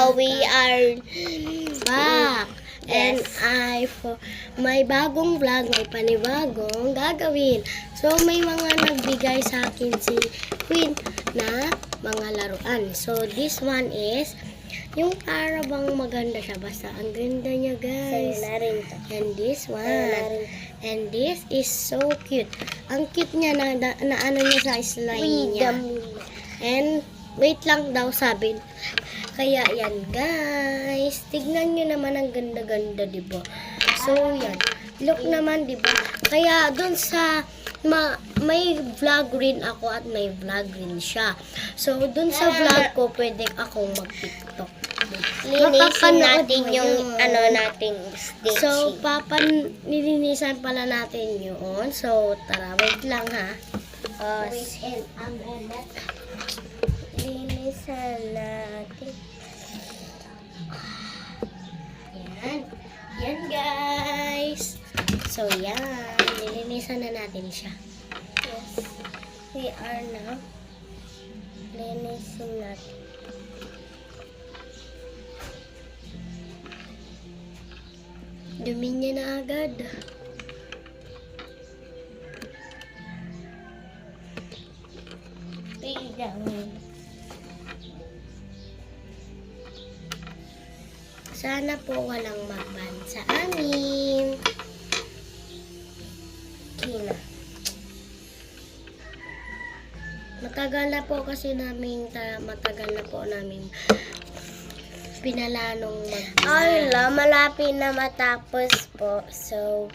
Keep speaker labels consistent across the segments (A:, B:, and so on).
A: So we are
B: back. And
A: Yes.
B: may bagong vlog, may panibagong gagawin. So, may mga nagbigay sa akin si Queen na mga laruan. So, this one is, yung para bang maganda siya. Basta, ang ganda niya,
A: Sa'yo
B: guys.
A: na rin to.
B: And this
A: Sa'yo na
B: one.
A: rin.
B: And this is so cute. Ang cute niya na ano niya sa slime niya. And, wait lang daw sabi. Kaya yan guys, tignan nyo naman ang ganda-ganda, diba? So yan, look naman, diba? Kaya dun sa, may vlog rin ako at may vlog rin siya. So dun sa vlog ko, pwede akong mag-tiktok.
A: Linisin
B: Makapanood
A: natin
B: mo
A: yung
B: yun.
A: ano nating stitching.
B: So, nilinisan pala natin yun. So, tara, wait lang ha.
A: Linisan natin.
B: Yan. Yan, guys. So, yan. Nilinisan na natin siya.
A: Yes. We are now linisin natin.
B: Dumi niya na agad. Sana po walang magban sa amin.
A: Kina.
B: Matagal na po namin pinalanong magban.
A: Ay, malapit na matapos po. So,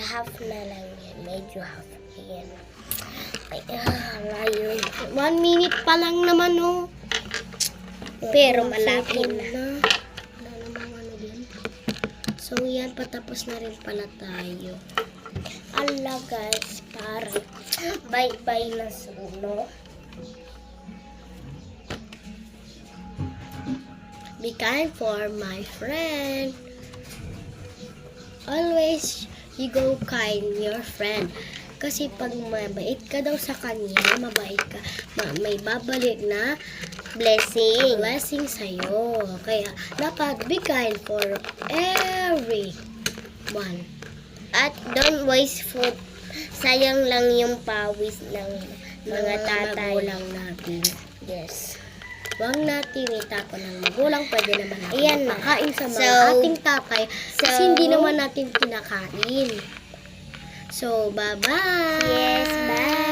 A: half na lang yan. Medyo half yan. Ay, ngayon.
B: 1 minute pa lang naman, oh.
A: Pero malapit
B: Second
A: na.
B: Wala namang ano din. So, yan. Patapos na rin pala tayo.
A: Ala guys, parang bye-bye na suno.
B: Be kind for my friend. Always, you go kind your friend. Kasi pag mabait ka daw sa kanya, mabait ka, may babalik na blessing sa'yo. Kaya, dapat be kind for everyone.
A: At don't waste food. Sayang lang yung pawis ng mga tatay.
B: Magulang natin.
A: Yes.
B: Huwag natin itapon ng magulang. Pwede naman natin
A: Ayan na.
B: makain sa mga
A: So,
B: ating tatay. Kasi hindi naman natin kinakain. So, bye-bye!
A: Yes, bye!